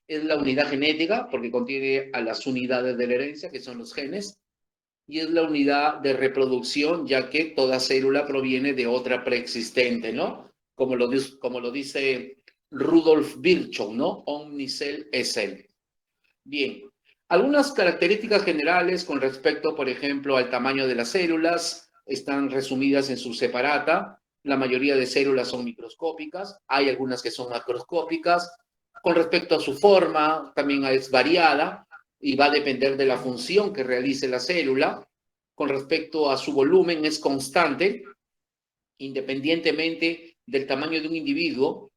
es la unidad genética, porque contiene a las unidades de la herencia, que son los genes, y es la unidad de reproducción, ya que toda célula proviene de otra preexistente, ¿no? Como lo dice Rudolf Virchow, ¿no? Omnicell es cell. Bien, algunas características generales con respecto, por ejemplo, al tamaño de las células están resumidas en su separata. La mayoría de células son microscópicas, hay algunas que son macroscópicas. Con respecto a su forma, también es variada y va a depender de la función que realice la célula. Con respecto a su volumen, es constante, independientemente del tamaño de un individuo.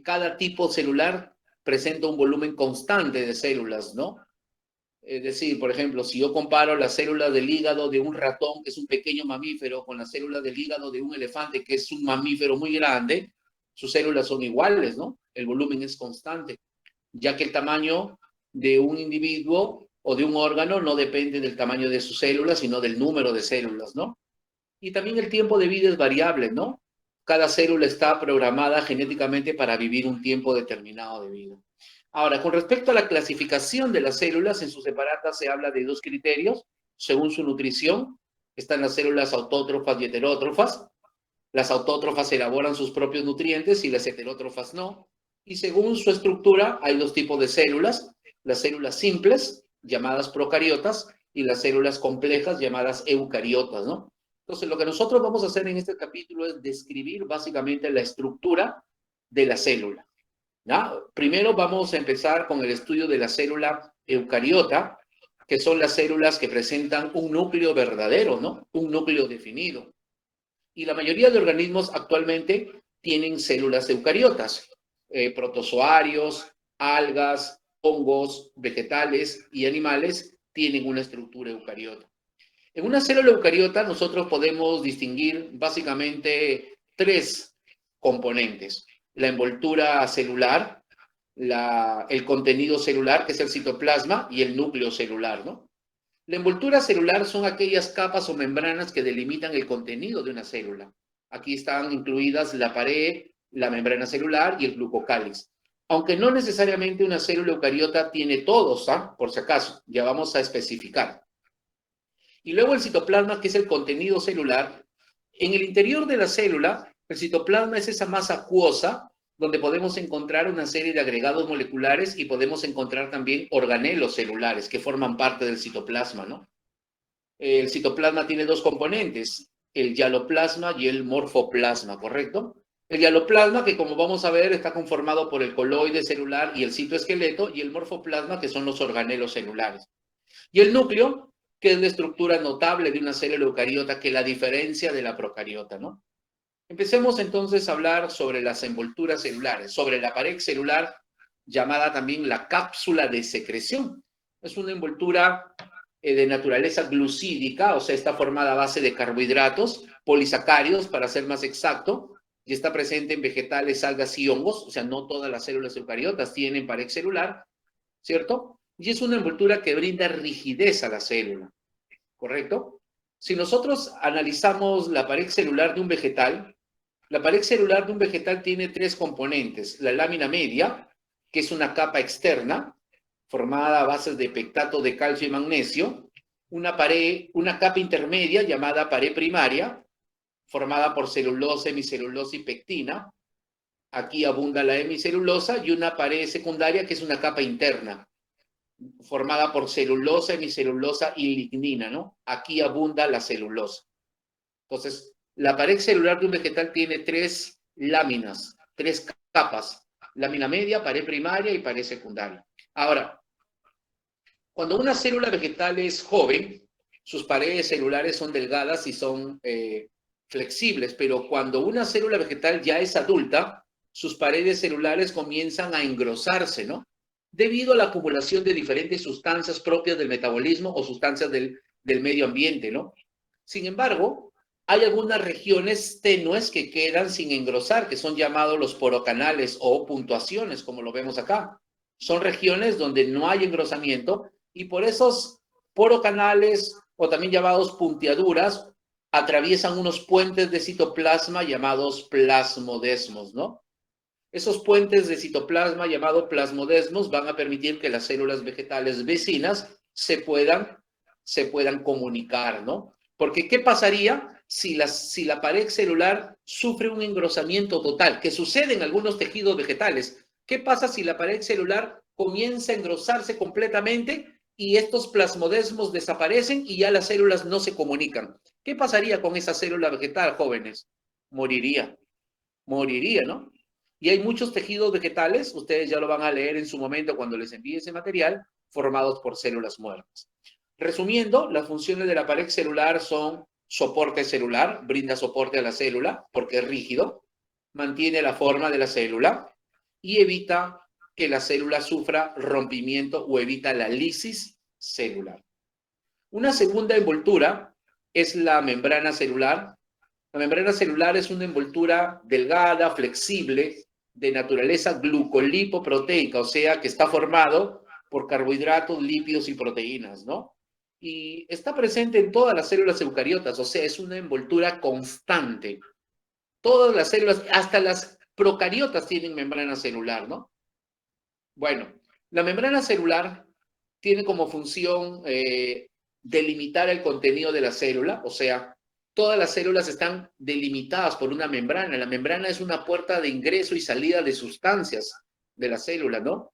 Cada tipo celular presenta un volumen constante de células, ¿no? Es decir, por ejemplo, si yo comparo las células del hígado de un ratón, que es un pequeño mamífero, con las células del hígado de un elefante, que es un mamífero muy grande, sus células son iguales, ¿no? El volumen es constante, ya que el tamaño de un individuo o de un órgano no depende del tamaño de sus células, sino del número de células, ¿no? Y también el tiempo de vida es variable, ¿no? Cada célula está programada genéticamente para vivir un tiempo determinado de vida. Ahora, con respecto a la clasificación de las células, en sus separatas se habla de dos criterios, según su nutrición. Están las células autótrofas y heterótrofas. Las autótrofas elaboran sus propios nutrientes y las heterótrofas no. Y según su estructura, hay dos tipos de células. Las células simples, llamadas procariotas, y las células complejas, llamadas eucariotas, ¿no? Entonces, lo que nosotros vamos a hacer en este capítulo es describir básicamente la estructura de la célula. ¿Ya? Primero vamos a empezar con el estudio de la célula eucariota, que son las células que presentan un núcleo verdadero, ¿no? Un núcleo definido. Y la mayoría de organismos actualmente tienen células eucariotas, protozoarios, algas, hongos, vegetales y animales tienen una estructura eucariota. En una célula eucariota nosotros podemos distinguir básicamente tres componentes: la envoltura celular, el contenido celular, que es el citoplasma, y el núcleo celular, ¿no? La envoltura celular son aquellas capas o membranas que delimitan el contenido de una célula. Aquí están incluidas la pared, la membrana celular y el glucocáliz. Aunque no necesariamente una célula eucariota tiene todos, ¿ah? Por si acaso, ya vamos a especificar. Y luego el citoplasma, que es el contenido celular. En el interior de la célula, el citoplasma es esa masa acuosa donde podemos encontrar una serie de agregados moleculares y podemos encontrar también organelos celulares que forman parte del citoplasma, ¿no? El citoplasma tiene dos componentes, el hialoplasma y el morfoplasma, ¿correcto? El hialoplasma, que como vamos a ver, está conformado por el coloide celular y el citoesqueleto, y el morfoplasma, que son los organelos celulares. Y el núcleo, que es la estructura notable de una célula eucariota que la diferencia de la procariota, ¿no? Empecemos entonces a hablar sobre las envolturas celulares, sobre la pared celular, llamada también la cápsula de secreción. Es una envoltura de naturaleza glucídica, o sea, está formada a base de carbohidratos, polisacáridos, para ser más exacto, y está presente en vegetales, algas y hongos, o sea, no todas las células eucariotas tienen pared celular, ¿cierto? Y es una envoltura que brinda rigidez a la célula, ¿correcto? Si nosotros analizamos la pared celular de un vegetal, la pared celular de un vegetal tiene tres componentes: la lámina media, que es una capa externa, formada a base de pectato de calcio y magnesio; una capa intermedia llamada pared primaria, formada por celulosa, hemicelulosa y pectina. Aquí abunda la hemicelulosa; y una pared secundaria, que es una capa interna, formada por celulosa, hemicelulosa y lignina, ¿no? Aquí abunda la celulosa. Entonces, la pared celular de un vegetal tiene tres láminas, tres capas: lámina media, pared primaria y pared secundaria. Ahora, cuando una célula vegetal es joven, sus paredes celulares son delgadas y son flexibles, pero cuando una célula vegetal ya es adulta, sus paredes celulares comienzan a engrosarse, ¿no? Debido a la acumulación de diferentes sustancias propias del metabolismo o sustancias del medio ambiente, ¿no? Sin embargo, hay algunas regiones tenues que quedan sin engrosar, que son llamados los porocanales o puntuaciones, como lo vemos acá. Son regiones donde no hay engrosamiento, y por esos porocanales, o también llamados punteaduras, atraviesan unos puentes de citoplasma llamados plasmodesmos, ¿no? Esos puentes de citoplasma llamados plasmodesmos van a permitir que las células vegetales vecinas se puedan comunicar, ¿no? Porque ¿qué pasaría si la pared celular sufre un engrosamiento total? Que sucede en algunos tejidos vegetales. ¿Qué pasa si la pared celular comienza a engrosarse completamente y estos plasmodesmos desaparecen y ya las células no se comunican? ¿Qué pasaría con esa célula vegetal, jóvenes? Moriría, ¿no? Y hay muchos tejidos vegetales, ustedes ya lo van a leer en su momento cuando les envíe ese material, formados por células muertas. Resumiendo, las funciones de la pared celular son soporte celular, brinda soporte a la célula porque es rígido, mantiene la forma de la célula y evita que la célula sufra rompimiento o evita la lisis celular. Una segunda envoltura es la membrana celular. La membrana celular es una envoltura delgada, flexible, de naturaleza glucolipoproteica, o sea, que está formado por carbohidratos, lípidos y proteínas, ¿no? Y está presente en todas las células eucariotas, o sea, es una envoltura constante. Todas las células, hasta las procariotas tienen membrana celular, ¿no? Bueno, la membrana celular tiene como función delimitar el contenido de la célula, o sea, todas las células están delimitadas por una membrana. La membrana es una puerta de ingreso y salida de sustancias de la célula, ¿no?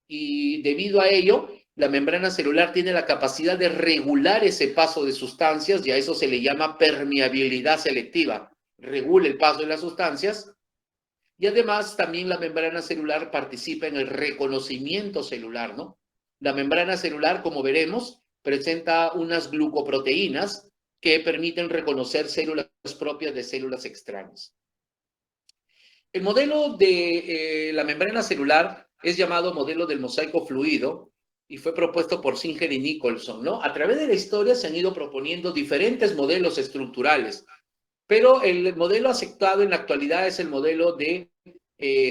Y debido a ello, la membrana celular tiene la capacidad de regular ese paso de sustancias y a eso se le llama permeabilidad selectiva. Regula el paso de las sustancias y además también la membrana celular participa en el reconocimiento celular, ¿no? La membrana celular, como veremos, presenta unas glucoproteínas que permiten reconocer células propias de células extrañas. El modelo de la membrana celular es llamado modelo del mosaico fluido y fue propuesto por Singer y Nicholson, ¿no? A través de la historia se han ido proponiendo diferentes modelos estructurales, pero el modelo aceptado en la actualidad es el modelo de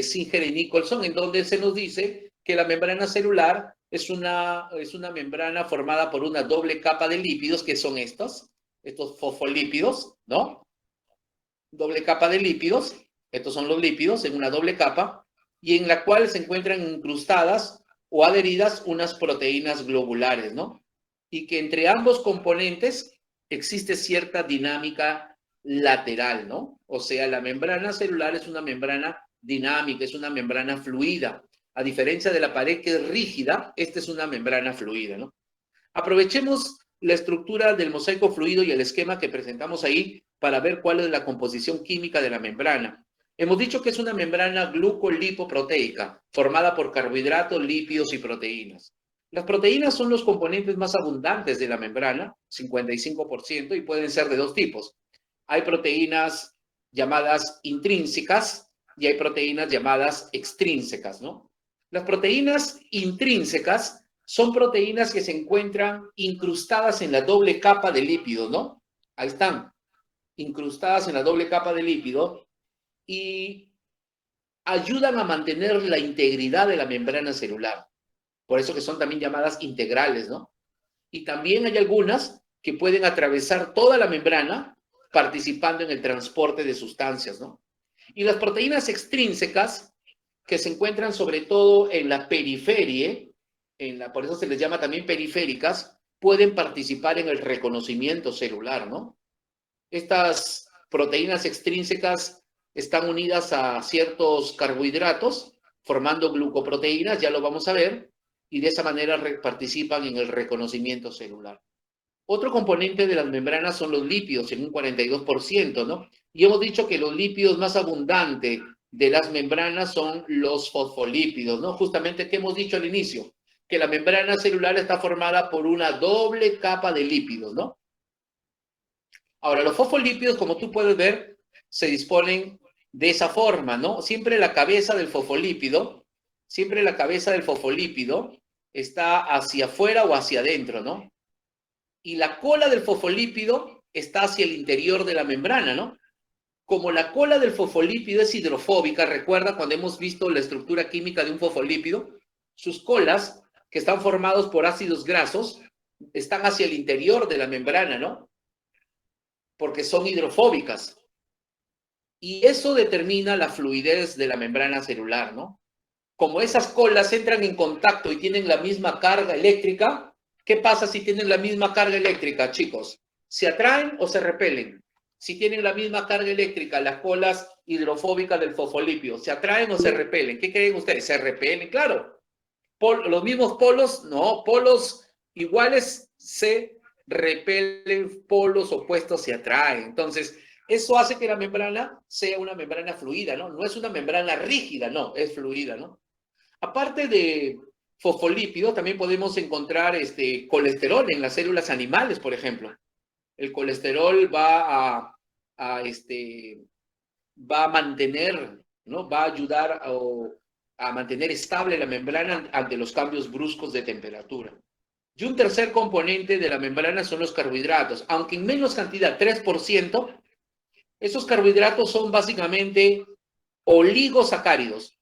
Singer y Nicholson, en donde se nos dice que la membrana celular es una membrana formada por una doble capa de lípidos, que son estos fosfolípidos, ¿no? Doble capa de lípidos, estos son los lípidos en una doble capa, y en la cual se encuentran incrustadas o adheridas unas proteínas globulares, ¿no? Y que entre ambos componentes existe cierta dinámica lateral, ¿no? O sea, la membrana celular es una membrana dinámica, es una membrana fluida. A diferencia de la pared que es rígida, esta es una membrana fluida, ¿no? Aprovechemos la estructura del mosaico fluido y el esquema que presentamos ahí para ver cuál es la composición química de la membrana. Hemos dicho que es una membrana glucolipoproteica, formada por carbohidratos, lípidos y proteínas. Las proteínas son los componentes más abundantes de la membrana, 55%, y pueden ser de dos tipos. Hay proteínas llamadas intrínsecas y hay proteínas llamadas extrínsecas, ¿no? Las proteínas intrínsecas son proteínas que se encuentran incrustadas en la doble capa de lípidos, ¿no? Ahí están, incrustadas en la doble capa de lípido y ayudan a mantener la integridad de la membrana celular. Por eso que son también llamadas integrales, ¿no? Y también hay algunas que pueden atravesar toda la membrana participando en el transporte de sustancias, ¿no? Y las proteínas extrínsecas, que se encuentran sobre todo en la periferia, por eso se les llama también periféricas, pueden participar en el reconocimiento celular, ¿no? Estas proteínas extrínsecas están unidas a ciertos carbohidratos, formando glucoproteínas, ya lo vamos a ver, y de esa manera participan en el reconocimiento celular. Otro componente de las membranas son los lípidos, en un 42%, ¿no? Y hemos dicho que los lípidos más abundantes de las membranas son los fosfolípidos, ¿no? Justamente que hemos dicho al inicio, que la membrana celular está formada por una doble capa de lípidos, ¿no? Ahora, los fosfolípidos, como tú puedes ver, se disponen de esa forma, ¿no? Siempre la cabeza del fosfolípido está hacia afuera o hacia adentro, ¿no? Y la cola del fosfolípido está hacia el interior de la membrana, ¿no? Como la cola del fosfolípido es hidrofóbica, recuerda cuando hemos visto la estructura química de un fosfolípido, sus colas, que están formados por ácidos grasos, están hacia el interior de la membrana, ¿no? Porque son hidrofóbicas. Y eso determina la fluidez de la membrana celular, ¿no? Como esas colas entran en contacto y tienen la misma carga eléctrica, ¿qué pasa si tienen la misma carga eléctrica, chicos? ¿Se atraen o se repelen? Si tienen la misma carga eléctrica, las colas hidrofóbicas del fosfolipio, ¿se atraen o se repelen? ¿Qué creen ustedes? ¿Se repelen? Claro. Los mismos polos, no, polos iguales se repelen, polos opuestos se atraen. Entonces, eso hace que la membrana sea una membrana fluida, ¿no? No es una membrana rígida, no, es fluida, ¿no? Aparte de fosfolípidos, también podemos encontrar colesterol en las células animales, por ejemplo. El colesterol va a mantener, ¿no? Va a ayudar a mantener estable la membrana ante los cambios bruscos de temperatura. Y un tercer componente de la membrana son los carbohidratos, aunque en menos cantidad, 3%, esos carbohidratos son básicamente oligosacáridos.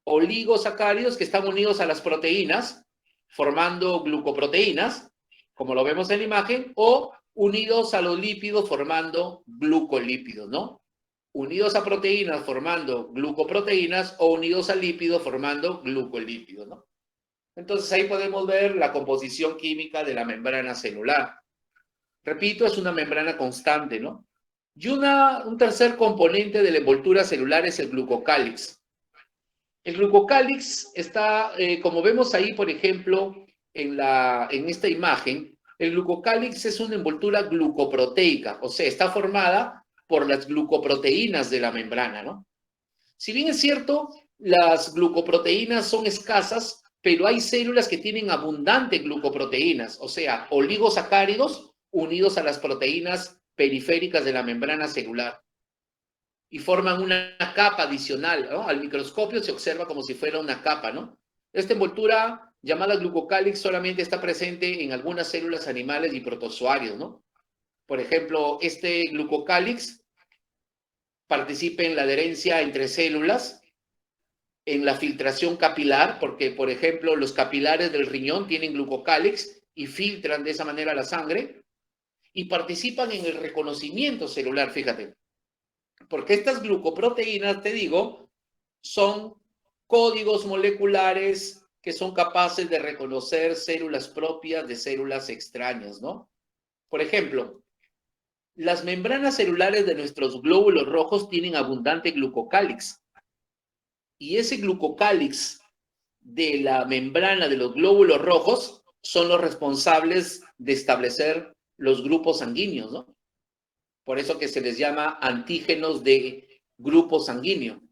Oligosacáridos que están unidos a las proteínas, formando glucoproteínas, como lo vemos en la imagen, o unidos a los lípidos formando glucolípidos, ¿no? Unidos a proteínas formando glucoproteínas o unidos a lípidos formando glucolípidos, ¿no? Entonces ahí podemos ver la composición química de la membrana celular. Repito, es una membrana constante, ¿no? Y un tercer componente de la envoltura celular es el glucocálix. El glucocálix está, como vemos ahí, por ejemplo, en esta imagen, el glucocálix es una envoltura glucoproteica, o sea, está formada por las glucoproteínas de la membrana, ¿no? Si bien es cierto, las glucoproteínas son escasas, pero hay células que tienen abundante glucoproteínas, o sea, oligosacáridos unidos a las proteínas periféricas de la membrana celular y forman una capa adicional, ¿no? Al microscopio se observa como si fuera una capa, ¿no? Esta envoltura llamada glucocálix solamente está presente en algunas células animales y protozoarios, ¿no? Por ejemplo, este glucocálix participa en la adherencia entre células, en la filtración capilar, porque, por ejemplo, los capilares del riñón tienen glucocálix y filtran de esa manera la sangre, y participan en el reconocimiento celular, fíjate. Porque estas glucoproteínas, te digo, son códigos moleculares que son capaces de reconocer células propias de células extrañas, ¿no? Por ejemplo, las membranas celulares de nuestros glóbulos rojos tienen abundante glucocálix. Y ese glucocálix de la membrana de los glóbulos rojos son los responsables de establecer los grupos sanguíneos, ¿no? Por eso que se les llama antígenos de grupo sanguíneo.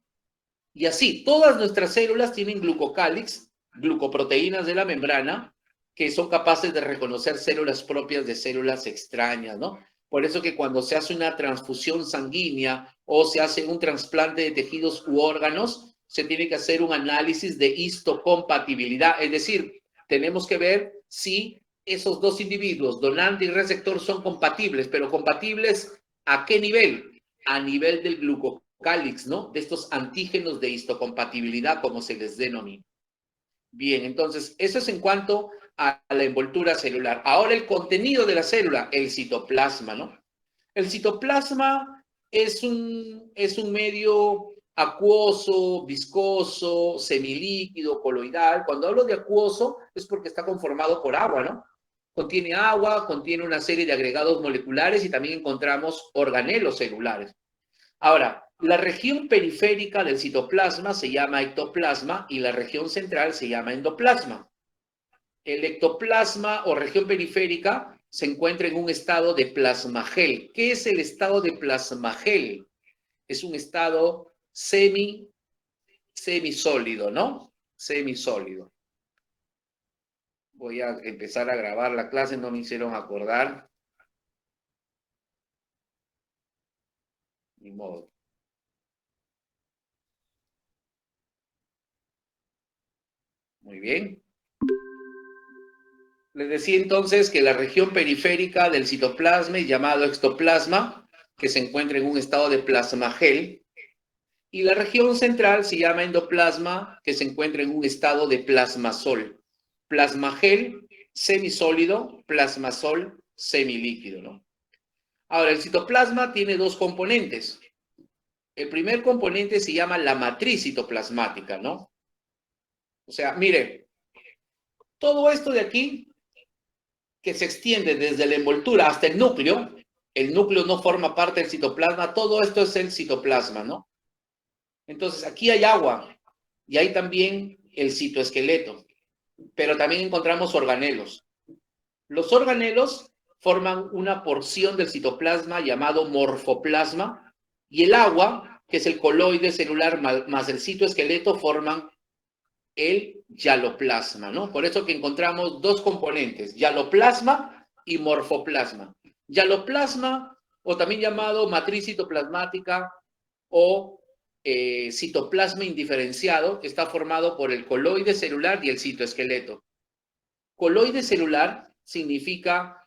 Y así, todas nuestras células tienen glucocálix, glucoproteínas de la membrana, que son capaces de reconocer células propias de células extrañas, ¿no? Por eso que cuando se hace una transfusión sanguínea o se hace un trasplante de tejidos u órganos, se tiene que hacer un análisis de histocompatibilidad, es decir, tenemos que ver si esos dos individuos, donante y receptor, son compatibles, pero compatibles ¿a qué nivel? A nivel del glucocálix, ¿no? De estos antígenos de histocompatibilidad, como se les denomina. Bien, entonces, eso es en cuanto a la envoltura celular. Ahora el contenido de la célula, el citoplasma, ¿no? El citoplasma es un medio acuoso, viscoso, semilíquido, coloidal. Cuando hablo de acuoso es porque está conformado por agua, ¿no? Contiene agua, contiene una serie de agregados moleculares y también encontramos organelos celulares. Ahora, la región periférica del citoplasma se llama ectoplasma y la región central se llama endoplasma. El ectoplasma o región periférica se encuentra en un estado de plasmagel. ¿Qué es el estado de plasmagel? Es un estado semisólido, ¿no? Semisólido. Voy a empezar a grabar la clase, no me hicieron acordar. Ni modo. Muy bien. Les decía entonces que la región periférica del citoplasma es llamado ectoplasma, que se encuentra en un estado de plasmagel, y la región central se llama endoplasma, que se encuentra en un estado de plasmasol. Plasmagel, semisólido, plasmasol, semilíquido, ¿no? Ahora, el citoplasma tiene dos componentes. El primer componente se llama la matriz citoplasmática, ¿no? O sea, mire, todo esto de aquí, que se extiende desde la envoltura hasta el núcleo no forma parte del citoplasma, todo esto es el citoplasma, ¿no? Entonces, aquí hay agua y hay también el citoesqueleto, pero también encontramos organelos. Los organelos forman una porción del citoplasma llamado morfoplasma y el agua, que es el coloide celular más el citoesqueleto, forman el hialoplasma, ¿no? Por eso que encontramos dos componentes, hialoplasma y morfoplasma. Hialoplasma, o también llamado matriz citoplasmática o citoplasma indiferenciado, está formado por el coloide celular y el citoesqueleto. Coloide celular significa,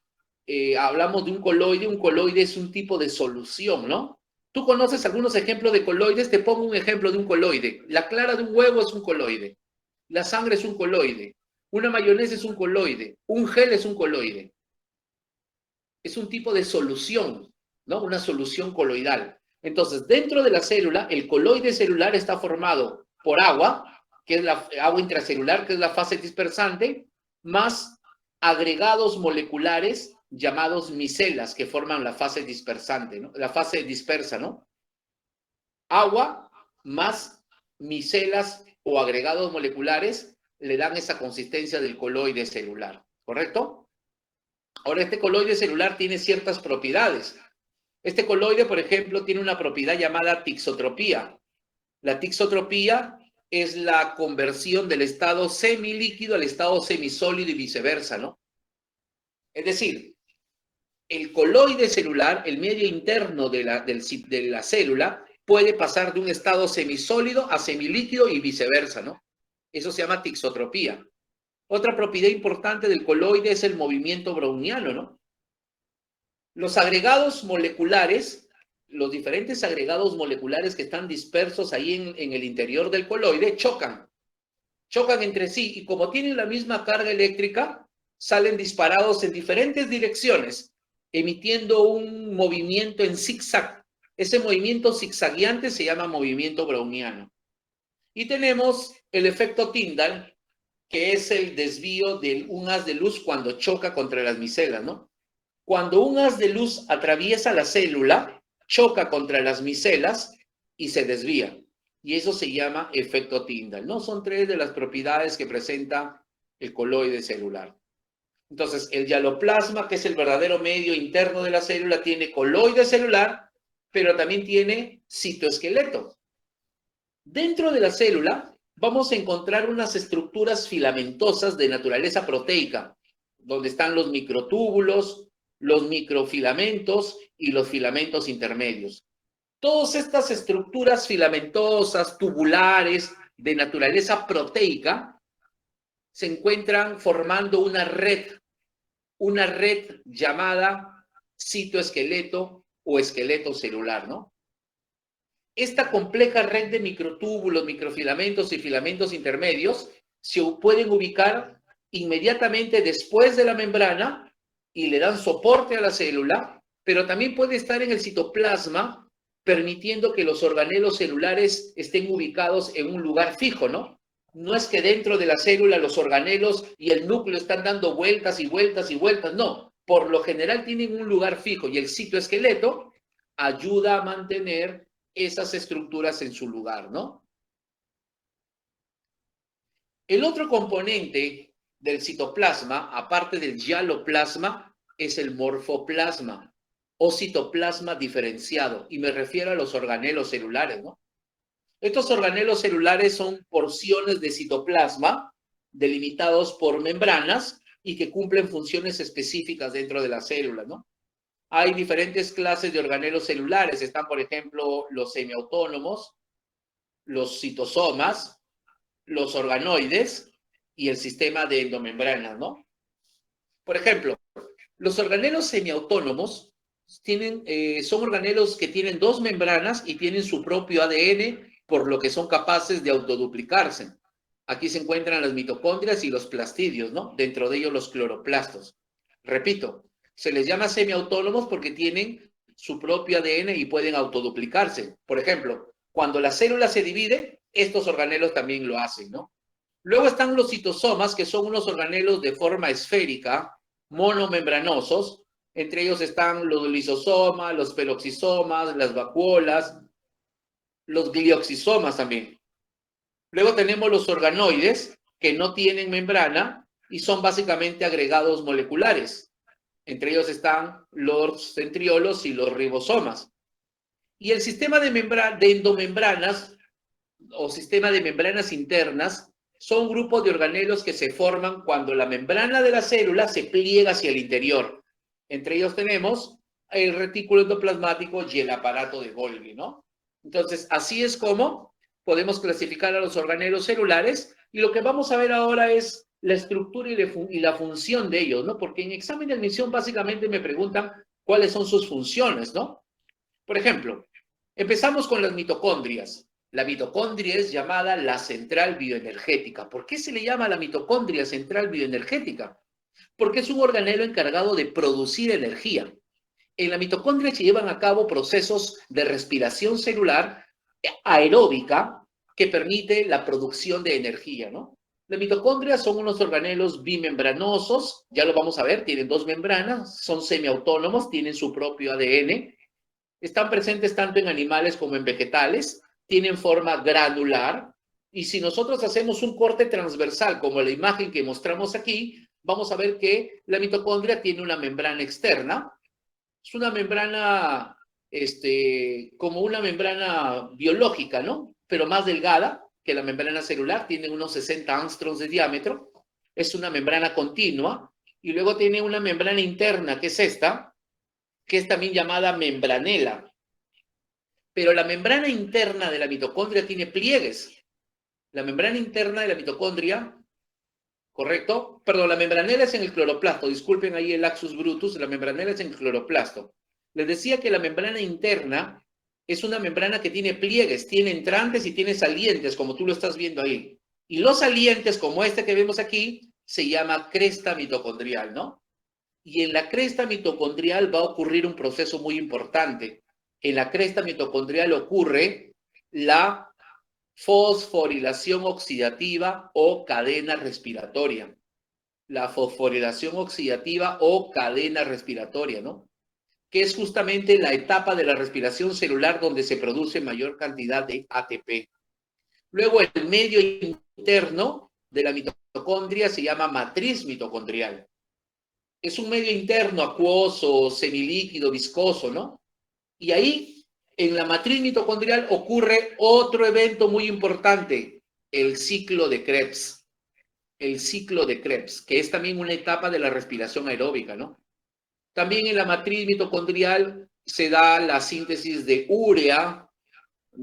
hablamos de un coloide es un tipo de solución, ¿no? Tú conoces algunos ejemplos de coloides, te pongo un ejemplo de un coloide. La clara de un huevo es un coloide. La sangre es un coloide. Una mayonesa es un coloide. Un gel es un coloide. Es un tipo de solución, ¿no? Una solución coloidal. Entonces, dentro de la célula, el coloide celular está formado por agua, que es la agua intracelular, que es la fase dispersante, más agregados moleculares llamados micelas, que forman la fase dispersante, ¿no? La fase dispersa, ¿no? Agua más micelas o agregados moleculares le dan esa consistencia del coloide celular, ¿correcto? Ahora, este coloide celular tiene ciertas propiedades. Este coloide, por ejemplo, tiene una propiedad llamada tixotropía. La tixotropía es la conversión del estado semilíquido al estado semisólido y viceversa, ¿no? Es decir, el coloide celular, el medio interno de la célula, puede pasar de un estado semisólido a semilíquido y viceversa, ¿no? Eso se llama tixotropía. Otra propiedad importante del coloide es el movimiento browniano, ¿no? Los agregados moleculares, los diferentes agregados moleculares que están dispersos ahí en el interior del coloide, chocan entre sí y como tienen la misma carga eléctrica, salen disparados en diferentes direcciones, emitiendo un movimiento en zigzag. Ese movimiento zigzagueante se llama movimiento browniano. Y tenemos el efecto Tyndall, que es el desvío de un haz de luz cuando choca contra las micelas, ¿no? Cuando un haz de luz atraviesa la célula, choca contra las micelas y se desvía. Y eso se llama efecto Tyndall, ¿no? Son tres de las propiedades que presenta el coloide celular. Entonces, el hialoplasma, que es el verdadero medio interno de la célula, tiene coloide celular, pero también tiene citoesqueleto. Dentro de la célula vamos a encontrar unas estructuras filamentosas de naturaleza proteica, donde están los microtúbulos, los microfilamentos y los filamentos intermedios. Todas estas estructuras filamentosas, tubulares, de naturaleza proteica, se encuentran formando una red llamada citoesqueleto o esqueleto celular, ¿no? Esta compleja red de microtúbulos, microfilamentos y filamentos intermedios se pueden ubicar inmediatamente después de la membrana y le dan soporte a la célula, pero también puede estar en el citoplasma, permitiendo que los organelos celulares estén ubicados en un lugar fijo, ¿no? No es que dentro de la célula los organelos y el núcleo están dando vueltas y vueltas y vueltas, no. Por lo general tienen un lugar fijo y el citoesqueleto ayuda a mantener esas estructuras en su lugar, ¿no? El otro componente del citoplasma, aparte del hialoplasma, es el morfoplasma o citoplasma diferenciado, y me refiero a los organelos celulares, ¿no? Estos organelos celulares son porciones de citoplasma delimitados por membranas y que cumplen funciones específicas dentro de la célula, ¿no? Hay diferentes clases de organelos celulares. Están, por ejemplo, los semiautónomos, los citosomas, los organoides y el sistema de endomembranas, ¿no? Por ejemplo, los organelos semiautónomos son organelos que tienen dos membranas y tienen su propio ADN, por lo que son capaces de autoduplicarse. Aquí se encuentran las mitocondrias y los plastidios, ¿no? Dentro de ellos los cloroplastos. Repito, se les llama semiautónomos porque tienen su propio ADN y pueden autoduplicarse. Por ejemplo, cuando la célula se divide, estos organelos también lo hacen, ¿no? Luego están los citosomas, que son unos organelos de forma esférica, monomembranosos. Entre ellos están los lisosomas, los peroxisomas, las vacuolas, los glioxisomas también. Luego tenemos los organoides, que no tienen membrana y son básicamente agregados moleculares. Entre ellos están los centriolos y los ribosomas. Y el sistema de endomembranas o sistema de membranas internas son grupos de organelos que se forman cuando la membrana de la célula se pliega hacia el interior. Entre ellos tenemos el retículo endoplasmático y el aparato de Golgi, ¿no? Entonces, así es como podemos clasificar a los organelos celulares, y lo que vamos a ver ahora es la estructura y la función de ellos, ¿no? Porque en examen de admisión básicamente me preguntan cuáles son sus funciones, ¿no? Por ejemplo, empezamos con las mitocondrias. La mitocondria es llamada la central bioenergética. ¿Por qué se le llama la mitocondria central bioenergética? Porque es un organelo encargado de producir energía. En la mitocondria se llevan a cabo procesos de respiración celular aeróbica que permite la producción de energía, ¿no? Las mitocondrias son unos organelos bimembranosos, ya lo vamos a ver, tienen dos membranas, son semiautónomos, tienen su propio ADN, están presentes tanto en animales como en vegetales, tienen forma granular, y si nosotros hacemos un corte transversal, como la imagen que mostramos aquí, vamos a ver que la mitocondria tiene una membrana externa. Es una membrana, como una membrana biológica, ¿no? Pero más delgada que la membrana celular, tiene unos 60 angstroms de diámetro, es una membrana continua, y luego tiene una membrana interna, que es esta, que es también llamada membranela. Pero la membrana interna de la mitocondria tiene pliegues. La membrana interna de la mitocondria, ¿correcto? Perdón, la membranela es en el cloroplasto. Disculpen ahí el lapsus brutus, la membranela es en el cloroplasto. Les decía que la membrana interna es una membrana que tiene pliegues, tiene entrantes y tiene salientes, como tú lo estás viendo ahí. Y los salientes, como este que vemos aquí, se llama cresta mitocondrial, ¿no? Y en la cresta mitocondrial va a ocurrir un proceso muy importante. En la cresta mitocondrial ocurre la fosforilación oxidativa o cadena respiratoria. La fosforilación oxidativa o cadena respiratoria, ¿no? Que es justamente la etapa de la respiración celular donde se produce mayor cantidad de ATP. Luego, el medio interno de la mitocondria se llama matriz mitocondrial. Es un medio interno, acuoso, semilíquido, viscoso, ¿no? Y ahí, en la matriz mitocondrial, ocurre otro evento muy importante, el ciclo de Krebs. El ciclo de Krebs, que es también una etapa de la respiración aeróbica, ¿no? También en la matriz mitocondrial se da la síntesis de urea,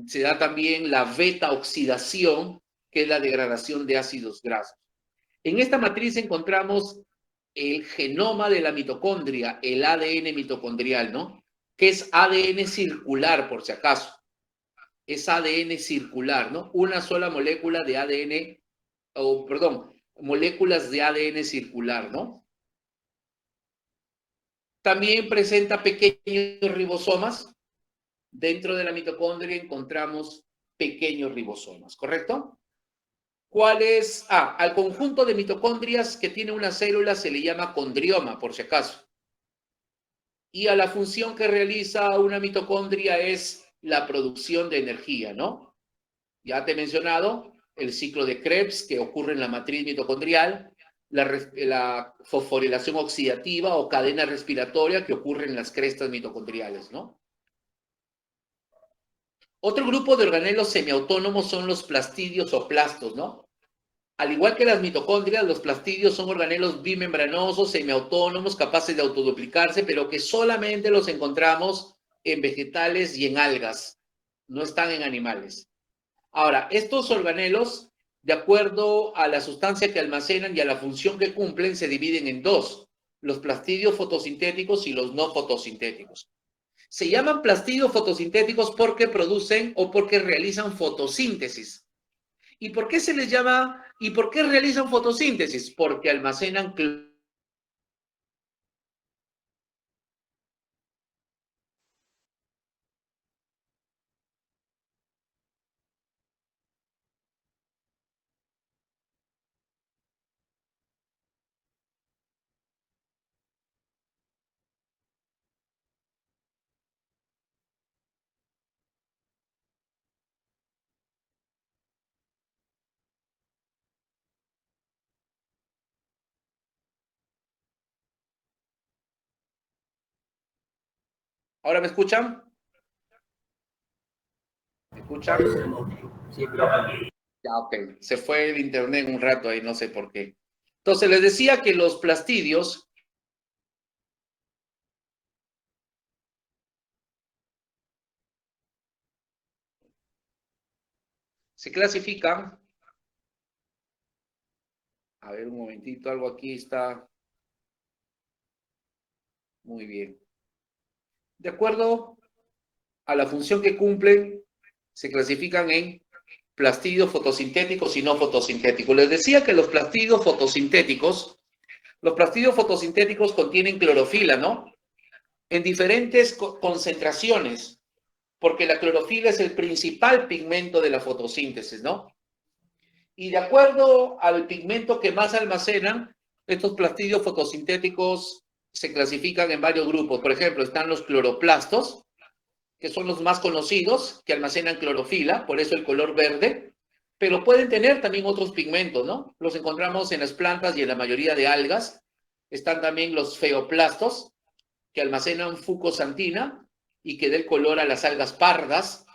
se da también la beta oxidación, que es la degradación de ácidos grasos. En esta matriz encontramos el genoma de la mitocondria, el ADN mitocondrial, ¿no? Que es ADN circular, por si acaso. Es ADN circular, ¿no? Una sola molécula de ADN, o perdón, moléculas de ADN circular, ¿no? También presenta pequeños ribosomas. Dentro de la mitocondria encontramos pequeños ribosomas, ¿correcto? ¿Cuál es? Al conjunto de mitocondrias que tiene una célula se le llama condrioma, por si acaso. Y a la función que realiza una mitocondria es la producción de energía, ¿no? Ya te he mencionado el ciclo de Krebs que ocurre en la matriz mitocondrial, la fosforilación oxidativa o cadena respiratoria que ocurre en las crestas mitocondriales, ¿no? Otro grupo de organelos semiautónomos son los plastidios o plastos, ¿no? Al igual que las mitocondrias, los plastidios son organelos bimembranosos, semiautónomos, capaces de autoduplicarse, pero que solamente los encontramos en vegetales y en algas, no están en animales. Ahora, estos organelos, de acuerdo a la sustancia que almacenan y a la función que cumplen, se dividen en dos: los plastidios fotosintéticos y los no fotosintéticos. Se llaman plastidios fotosintéticos porque producen o porque realizan fotosíntesis. ¿Y por qué se les llama y por qué realizan fotosíntesis? Porque almacenan ¿Ahora me escuchan? ¿Me escuchan? Sí, profe. Ya, ok. Se fue el internet un rato ahí, no sé por qué. Entonces, les decía que los plastidios se clasifican. A ver, un momentito, algo aquí está muy bien. De acuerdo a la función que cumplen, se clasifican en plastidios fotosintéticos y no fotosintéticos. Les decía que los plastidios fotosintéticos contienen clorofila, ¿no? En diferentes concentraciones, porque la clorofila es el principal pigmento de la fotosíntesis, ¿no? Y de acuerdo al pigmento que más almacenan, estos plastidios fotosintéticos se clasifican en varios grupos. Por ejemplo, están los cloroplastos, que son los más conocidos, que almacenan clorofila, por eso el color verde, pero pueden tener también otros pigmentos, ¿no? Los encontramos en las plantas y en la mayoría de algas. Están también los feoplastos, que almacenan fucosantina y que da el color a las algas pardas.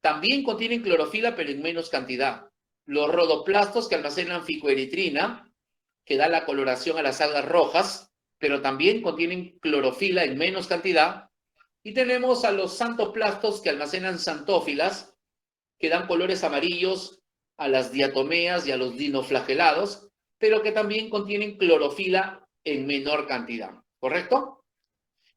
También contienen clorofila, pero en menos cantidad. Los rodoplastos, que almacenan ficoeritrina, que da la coloración a las algas rojas, pero también contienen clorofila en menos cantidad. Y tenemos a los xantoplastos, que almacenan xantófilas, que dan colores amarillos a las diatomeas y a los dinoflagelados, pero que también contienen clorofila en menor cantidad. ¿Correcto?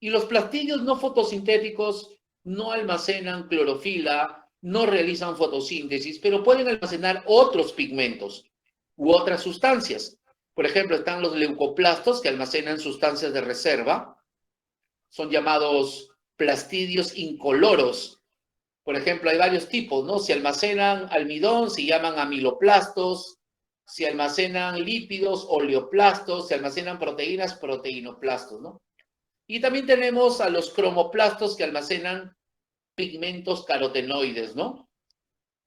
Y los plastidios no fotosintéticos no almacenan clorofila, no realizan fotosíntesis, pero pueden almacenar otros pigmentos u otras sustancias. Por ejemplo, están los leucoplastos, que almacenan sustancias de reserva. Son llamados plastidios incoloros. Por ejemplo, hay varios tipos, ¿no? Si almacenan almidón, se llaman amiloplastos. Si almacenan lípidos, oleoplastos. Si almacenan proteínas, proteinoplastos, ¿no? Y también tenemos a los cromoplastos, que almacenan pigmentos carotenoides, ¿no?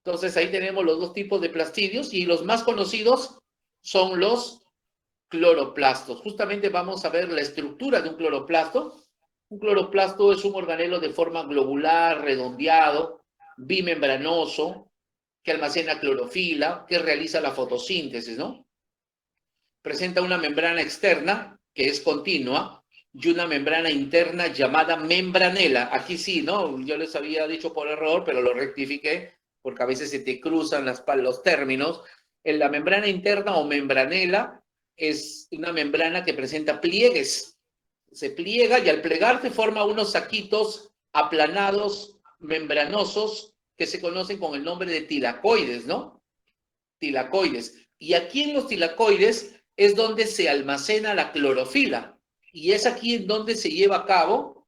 Entonces ahí tenemos los dos tipos de plastidios y los más conocidos son los cloroplastos. Justamente vamos a ver la estructura de un cloroplasto. Un cloroplasto es un organelo de forma globular, redondeado, bimembranoso, que almacena clorofila, que realiza la fotosíntesis, ¿no? Presenta una membrana externa, que es continua, y una membrana interna llamada membranela. Aquí sí, ¿no? Yo les había dicho por error, pero lo rectifiqué, porque a veces se te cruzan los términos. En la membrana interna o membranela es una membrana que presenta pliegues. Se pliega y al plegarse forma unos saquitos aplanados, membranosos, que se conocen con el nombre de tilacoides, ¿no? Tilacoides. Y aquí en los tilacoides es donde se almacena la clorofila. Y es aquí en donde se lleva a cabo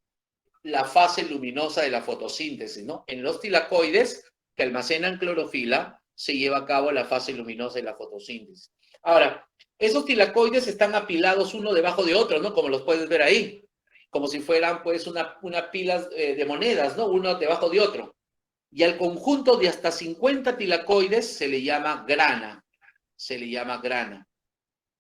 la fase luminosa de la fotosíntesis, ¿no? En los tilacoides que almacenan clorofila se lleva a cabo la fase luminosa de la fotosíntesis. Ahora, esos tilacoides están apilados uno debajo de otro, ¿no? Como los puedes ver ahí, como si fueran pues una pila de monedas, ¿no? Uno debajo de otro. Y al conjunto de hasta 50 tilacoides se le llama grana,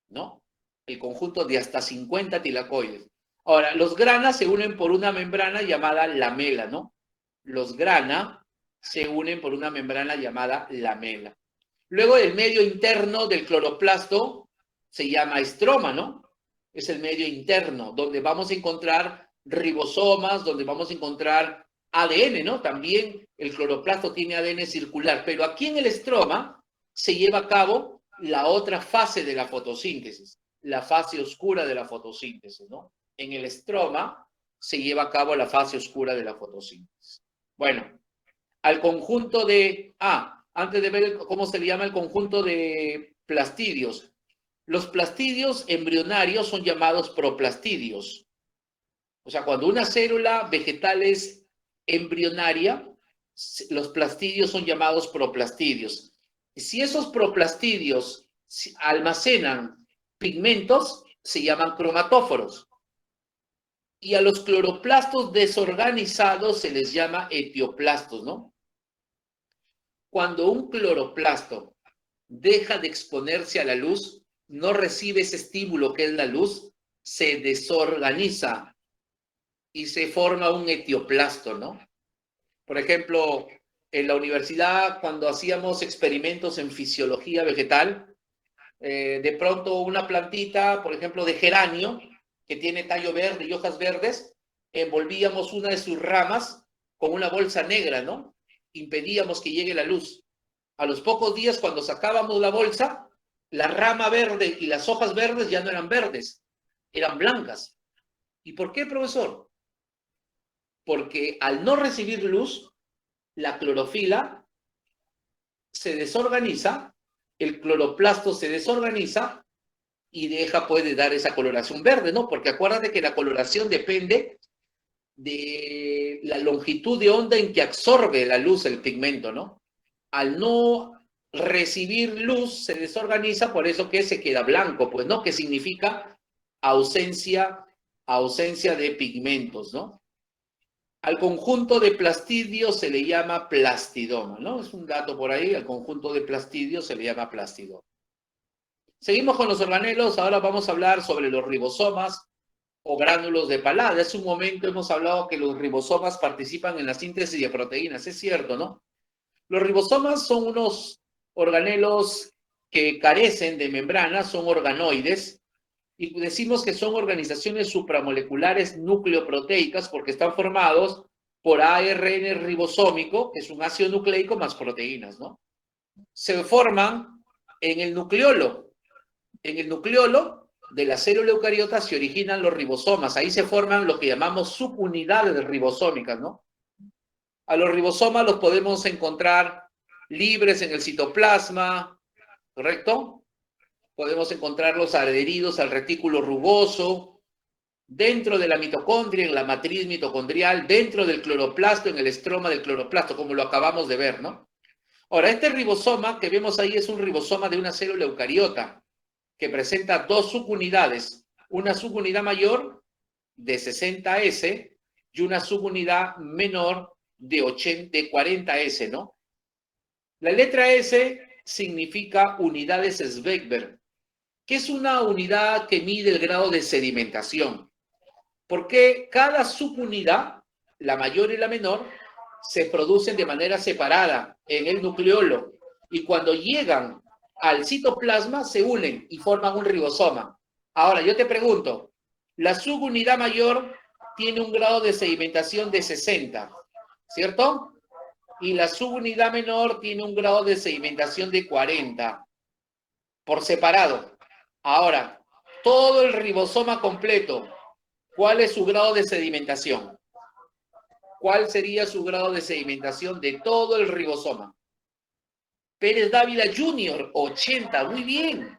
¿no? El conjunto de hasta 50 tilacoides. Ahora, los granas se unen por una membrana llamada lamela, ¿no? Los grana se unen por una membrana llamada lamela. Luego, el medio interno del cloroplasto se llama estroma, ¿no? Es el medio interno, donde vamos a encontrar ribosomas, donde vamos a encontrar ADN, ¿no? También el cloroplasto tiene ADN circular, pero aquí en el estroma se lleva a cabo la otra fase de la fotosíntesis, la fase oscura de la fotosíntesis, ¿no? En el estroma se lleva a cabo la fase oscura de la fotosíntesis. Bueno, al conjunto de... antes de ver cómo se le llama el conjunto de plastidios. Los plastidios embrionarios son llamados proplastidios. O sea, cuando una célula vegetal es embrionaria, los plastidios son llamados proplastidios. Si esos proplastidios almacenan pigmentos, se llaman cromatóforos. Y a los cloroplastos desorganizados se les llama etioplastos, ¿no? Cuando un cloroplasto deja de exponerse a la luz, no recibe ese estímulo que es la luz, se desorganiza. y se forma un etioplasto, ¿no? Por ejemplo, en la universidad, cuando hacíamos experimentos en fisiología vegetal, de pronto una plantita, por ejemplo, de geranio, que tiene tallo verde y hojas verdes, envolvíamos una de sus ramas con una bolsa negra, ¿no? Impedíamos que llegue la luz. A los pocos días, cuando sacábamos la bolsa, la rama verde y las hojas verdes ya no eran verdes, eran blancas. ¿Y por qué, profesor? Porque al no recibir luz, la clorofila se desorganiza, el cloroplasto se desorganiza y puede dar esa coloración verde, ¿no? Porque acuérdate que la coloración depende de la longitud de onda en que absorbe la luz el pigmento, ¿no? Al no recibir luz se desorganiza, por eso que se queda blanco, pues, ¿no? Que significa ausencia de pigmentos, ¿no? Al conjunto de plastidios se le llama plastidoma, ¿no? Es un dato por ahí, al conjunto de plastidios se le llama plastidoma. Seguimos con los organelos, ahora vamos a hablar sobre los ribosomas o gránulos de Palade. Hace un momento hemos hablado que los ribosomas participan en la síntesis de proteínas, es cierto, ¿no? Los ribosomas son unos organelos que carecen de membranas, son organoides, y decimos que son organizaciones supramoleculares nucleoproteicas porque están formados por ARN ribosómico, que es un ácido nucleico, más proteínas, ¿no? Se forman en el nucleolo. En el nucleolo de la célula eucariota se originan los ribosomas. Ahí se forman lo que llamamos subunidades ribosómicas, ¿no? A los ribosomas los podemos encontrar libres en el citoplasma, ¿correcto? Podemos encontrarlos adheridos al retículo rugoso, dentro de la mitocondria, en la matriz mitocondrial, dentro del cloroplasto, en el estroma del cloroplasto, como lo acabamos de ver, ¿no? Ahora, este ribosoma que vemos ahí es un ribosoma de una célula eucariota que presenta dos subunidades, una subunidad mayor de 60S y una subunidad menor de 40S, ¿no? La letra S significa unidades Sveigbergk, que es una unidad que mide el grado de sedimentación, porque cada subunidad, la mayor y la menor, se producen de manera separada en el nucleolo y cuando llegan al citoplasma se unen y forman un ribosoma. Ahora, yo te pregunto, la subunidad mayor tiene un grado de sedimentación de 60, ¿cierto? Y la subunidad menor tiene un grado de sedimentación de 40, por separado. Ahora, todo el ribosoma completo, ¿cuál es su grado de sedimentación? ¿Cuál sería su grado de sedimentación de todo el ribosoma? Pérez Dávila Jr., 80, muy bien.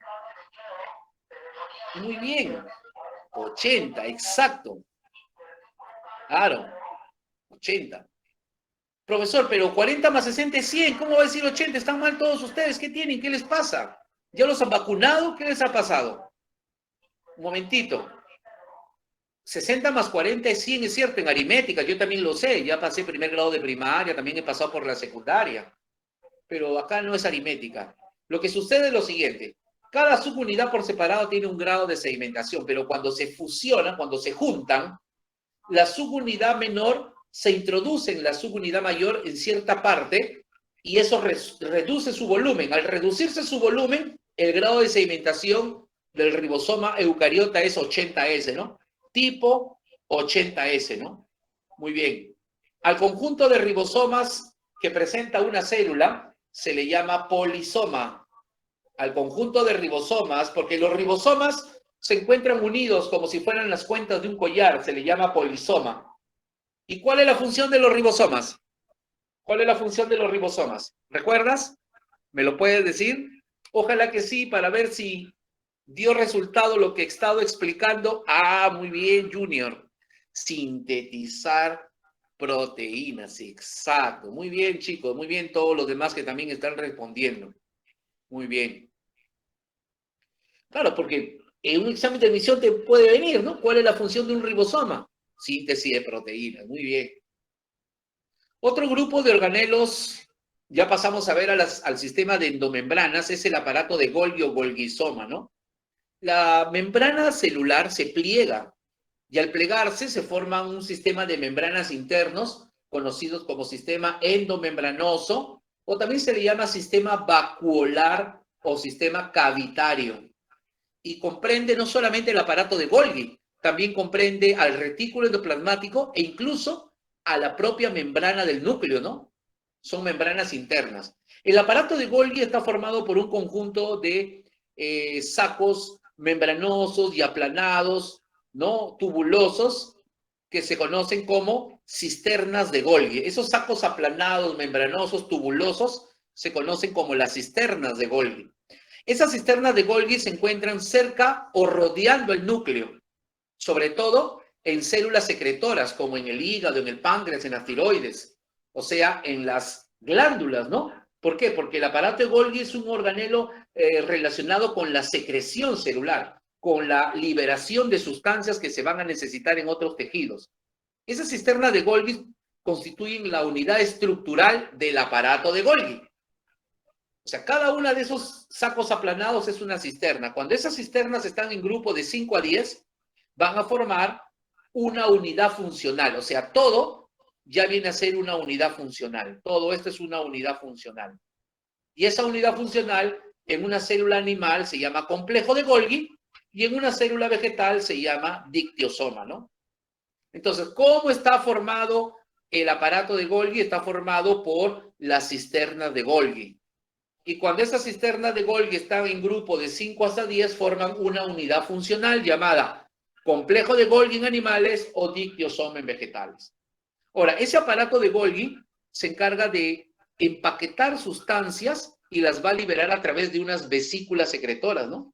Muy bien. 80, exacto. Claro, 80. Profesor, pero 40 más 60 es 100. ¿Cómo va a decir 80? Están mal todos ustedes. ¿Qué tienen? ¿Qué les pasa? ¿Ya los han vacunado? ¿Qué les ha pasado? Un momentito. 60 más 40 es 100, es cierto, en aritmética, yo también lo sé, ya pasé primer grado de primaria, también he pasado por la secundaria, pero acá no es aritmética. Lo que sucede es lo siguiente, cada subunidad por separado tiene un grado de sedimentación, pero cuando se fusionan, cuando se juntan, la subunidad menor se introduce en la subunidad mayor en cierta parte y eso reduce su volumen. Al reducirse su volumen, el grado de sedimentación del ribosoma eucariota es 80S, ¿no? Tipo 80S, ¿no? Muy bien. Al conjunto de ribosomas que presenta una célula se le llama polisoma. Al conjunto de ribosomas, porque los ribosomas se encuentran unidos como si fueran las cuentas de un collar, se le llama polisoma. ¿Y cuál es la función de los ribosomas? ¿Cuál es la función de los ribosomas? ¿Recuerdas? ¿Me lo puedes decir? Ojalá que sí, para ver si dio resultado lo que he estado explicando. Ah, muy bien, Junior. Sintetizar proteínas, exacto. Muy bien, chicos, muy bien todos los demás que también están respondiendo. Muy bien. Claro, porque en un examen de admisión te puede venir, ¿no? ¿Cuál es la función de un ribosoma? Síntesis de proteínas, muy bien. Otro grupo de organelos, ya pasamos a ver al sistema de endomembranas, es el aparato de Golgi o Golgisoma, ¿no? La membrana celular se pliega Y al plegarse se forma un sistema de membranas internos, conocidos como sistema endomembranoso, o también se le llama sistema vacuolar o sistema cavitario. Y comprende no solamente el aparato de Golgi, también comprende al retículo endoplasmático e incluso a la propia membrana del núcleo, ¿no? Son membranas internas. El aparato de Golgi está formado por un conjunto de sacos membranosos y aplanados, ¿no? Tubulosos, que se conocen como cisternas de Golgi. Esos sacos aplanados, membranosos, tubulosos, se conocen como las cisternas de Golgi. Esas cisternas de Golgi se encuentran cerca o rodeando el núcleo, sobre todo en células secretoras, como en el hígado, en el páncreas, en las tiroides, o sea, en las glándulas, ¿no? ¿Por qué? Porque el aparato de Golgi es un organelo relacionado con la secreción celular, con la liberación de sustancias que se van a necesitar en otros tejidos. Esas cisternas de Golgi constituyen la unidad estructural del aparato de Golgi. O sea, cada una de esos sacos aplanados es una cisterna. Cuando esas cisternas están en grupo de 5 a 10, van a formar una unidad funcional. O sea, todo ya viene a ser una unidad funcional. Todo esto es una unidad funcional. Y esa unidad funcional en una célula animal se llama complejo de Golgi y en una célula vegetal se llama dictiosoma, ¿no? Entonces, ¿cómo está formado el aparato de Golgi? Está formado por las cisternas de Golgi. Y cuando esas cisternas de Golgi están en grupo de 5 hasta 10, forman una unidad funcional llamada complejo de Golgi en animales o dictiosoma en vegetales. Ahora, ese aparato de Golgi se encarga de empaquetar sustancias y las va a liberar a través de unas vesículas secretoras, ¿no?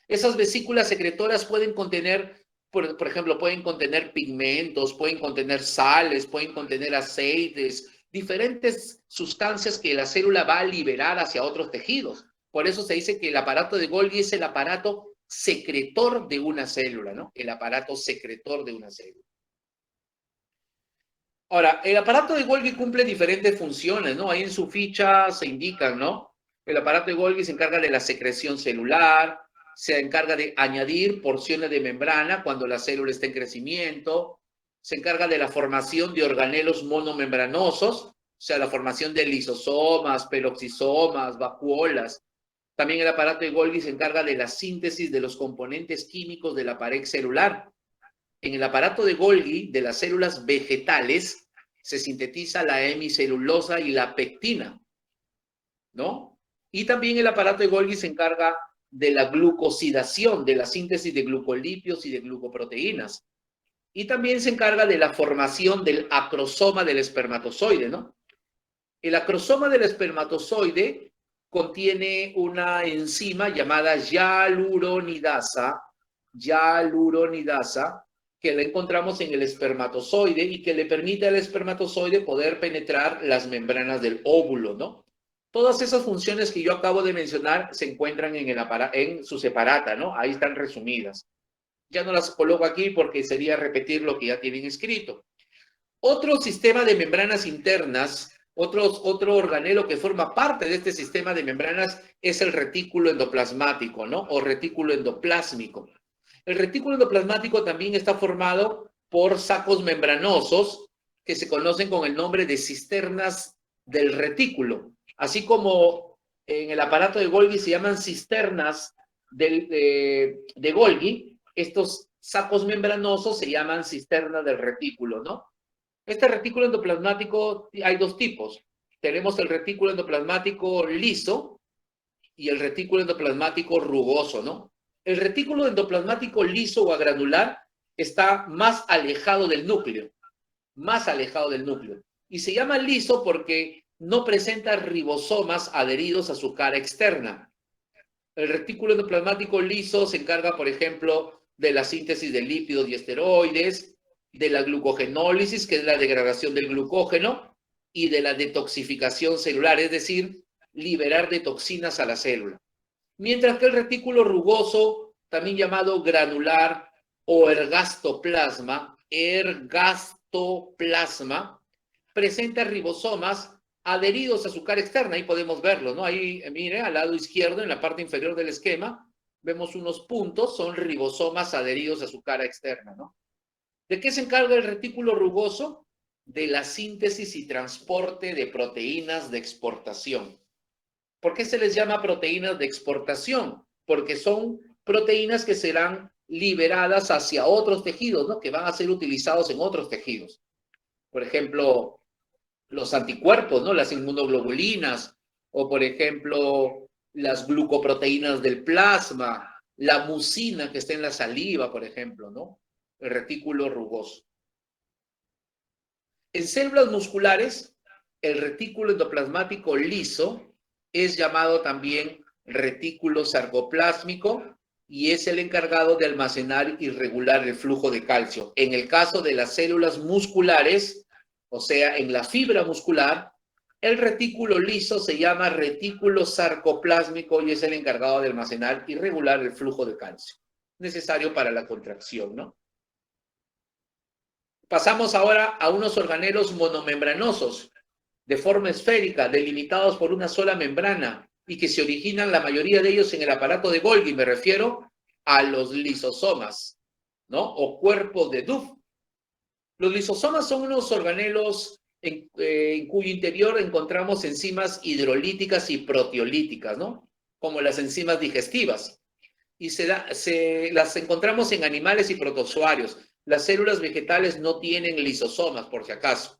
Esas vesículas secretoras pueden contener, por ejemplo, pueden contener pigmentos, pueden contener sales, pueden contener aceites, diferentes sustancias que la célula va a liberar hacia otros tejidos. Por eso se dice que el aparato de Golgi es el aparato secretor de una célula, ¿no? El aparato secretor de una célula. Ahora, el aparato de Golgi cumple diferentes funciones, ¿no? Ahí en su ficha se indican, ¿no? El aparato de Golgi se encarga de la secreción celular, se encarga de añadir porciones de membrana cuando la célula está en crecimiento, se encarga de la formación de organelos monomembranosos, o sea, la formación de lisosomas, peroxisomas, vacuolas. También el aparato de Golgi se encarga de la síntesis de los componentes químicos de la pared celular. En el aparato de Golgi de las células vegetales se sintetiza la hemicelulosa y la pectina, ¿no? Y también el aparato de Golgi se encarga de la glucosidación, de la síntesis de glucolípidos y de glucoproteínas. Y también se encarga de la formación del acrosoma del espermatozoide, ¿no? El acrosoma del espermatozoide contiene una enzima llamada hialuronidasa, que la encontramos en el espermatozoide y que le permite al espermatozoide poder penetrar las membranas del óvulo, ¿no? Todas esas funciones que yo acabo de mencionar se encuentran en su separata, ¿no? Ahí están resumidas. Ya no las coloco aquí porque sería repetir lo que ya tienen escrito. Otro sistema de membranas internas, otro organelo que forma parte de este sistema de membranas es el retículo endoplasmático, ¿no? O retículo endoplásmico. El retículo endoplasmático también está formado por sacos membranosos que se conocen con el nombre de cisternas del retículo. Así como en el aparato de Golgi se llaman cisternas de Golgi, estos sacos membranosos se llaman cisternas del retículo, ¿no? Este retículo endoplasmático hay dos tipos. Tenemos el retículo endoplasmático liso y el retículo endoplasmático rugoso, ¿no? El retículo endoplasmático liso o agranular está más alejado del núcleo, Y se llama liso porque no presenta ribosomas adheridos a su cara externa. El retículo endoplasmático liso se encarga, por ejemplo, de la síntesis de lípidos y esteroides, de la glucogenólisis, que es la degradación del glucógeno, y de la detoxificación celular, es decir, liberar de toxinas a la célula. Mientras que el retículo rugoso, también llamado granular o ergastoplasma, presenta ribosomas adheridos a su cara externa. Ahí podemos verlo, ¿no? Ahí, mire, al lado izquierdo, en la parte inferior del esquema, vemos unos puntos, son ribosomas adheridos a su cara externa, ¿no? ¿De qué se encarga el retículo rugoso? De la síntesis y transporte de proteínas de exportación. ¿Por qué se les llama proteínas de exportación? Porque son proteínas que serán liberadas hacia otros tejidos, ¿no? Que van a ser utilizados en otros tejidos. Por ejemplo, los anticuerpos, ¿no? Las inmunoglobulinas, o por ejemplo, las glucoproteínas del plasma, la mucina que está en la saliva, por ejemplo, ¿no? El retículo rugoso. En células musculares, el retículo endoplasmático liso es llamado también retículo sarcoplásmico y es el encargado de almacenar y regular el flujo de calcio. En el caso de las células musculares, o sea, en la fibra muscular, el retículo liso se llama retículo sarcoplásmico y es el encargado de almacenar y regular el flujo de calcio, necesario para la contracción, ¿no? Pasamos ahora a unos organelos monomembranosos, de forma esférica, delimitados por una sola membrana y que se originan la mayoría de ellos en el aparato de Golgi. Me refiero a los lisosomas, ¿no? O cuerpos de Duff. Los lisosomas son unos organelos en cuyo interior encontramos enzimas hidrolíticas y proteolíticas, ¿no? Como las enzimas digestivas. Y las encontramos en animales y protozoarios. Las células vegetales no tienen lisosomas, por si acaso,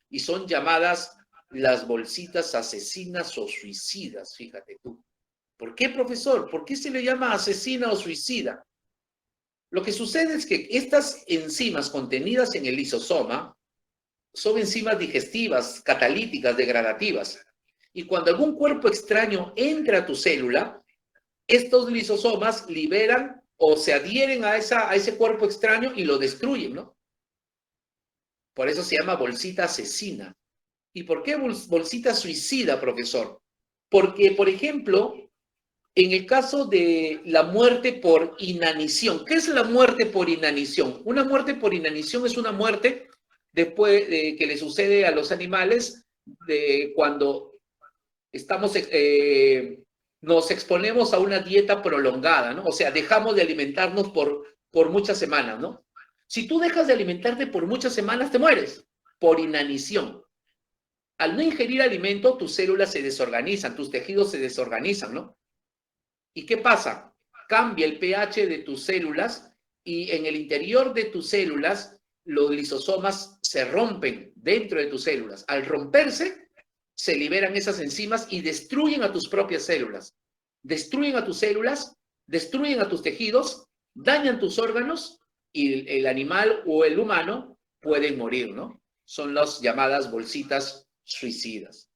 y son llamadas las bolsitas asesinas o suicidas, fíjate tú. ¿Por qué, profesor? ¿Por qué se le llama asesina o suicida? Lo que sucede es que estas enzimas contenidas en el lisosoma son enzimas digestivas, catalíticas, degradativas. Y cuando algún cuerpo extraño entra a tu célula, estos lisosomas liberan o se adhieren a ese cuerpo extraño y lo destruyen, ¿no? Por eso se llama bolsita asesina. ¿Y por qué bolsita suicida, profesor? Porque, por ejemplo, en el caso de la muerte por inanición, ¿qué es la muerte por inanición? Una muerte por inanición es una muerte después de que le sucede a los animales de cuando nos exponemos a una dieta prolongada, ¿no? O sea, dejamos de alimentarnos por muchas semanas, ¿no? Si tú dejas de alimentarte por muchas semanas, te mueres por inanición. Al no ingerir alimento, tus células se desorganizan, tus tejidos se desorganizan, ¿no? ¿Y qué pasa? Cambia el pH de tus células y en el interior de tus células los lisosomas se rompen dentro de tus células. Al romperse, se liberan esas enzimas y destruyen a tus propias células. Destruyen a tus células, destruyen a tus tejidos, dañan tus órganos y el animal o el humano pueden morir, ¿no? Son las llamadas bolsitas suicidas.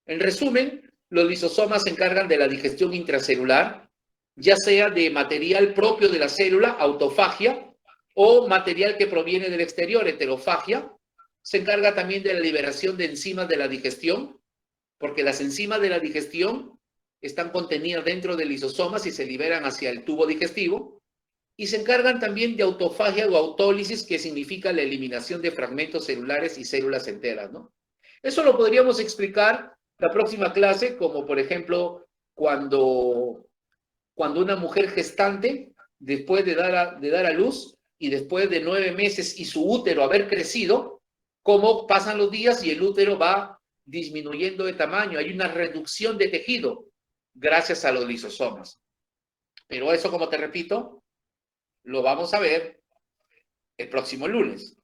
En resumen, los lisosomas se encargan de la digestión intracelular, ya sea de material propio de la célula, autofagia, o material que proviene del exterior, heterofagia. Se encarga también de la liberación de enzimas de la digestión, porque las enzimas de la digestión están contenidas dentro de lisosomas y se liberan hacia el tubo digestivo. Y se encargan también de autofagia o autólisis, que significa la eliminación de fragmentos celulares y células enteras, ¿no? Eso lo podríamos explicar la próxima clase, como por ejemplo, cuando una mujer gestante, después de dar a luz y después de 9 meses y su útero haber crecido, cómo pasan los días y el útero va disminuyendo de tamaño. Hay una reducción de tejido gracias a los lisosomas. Pero eso, como te repito, lo vamos a ver el próximo lunes.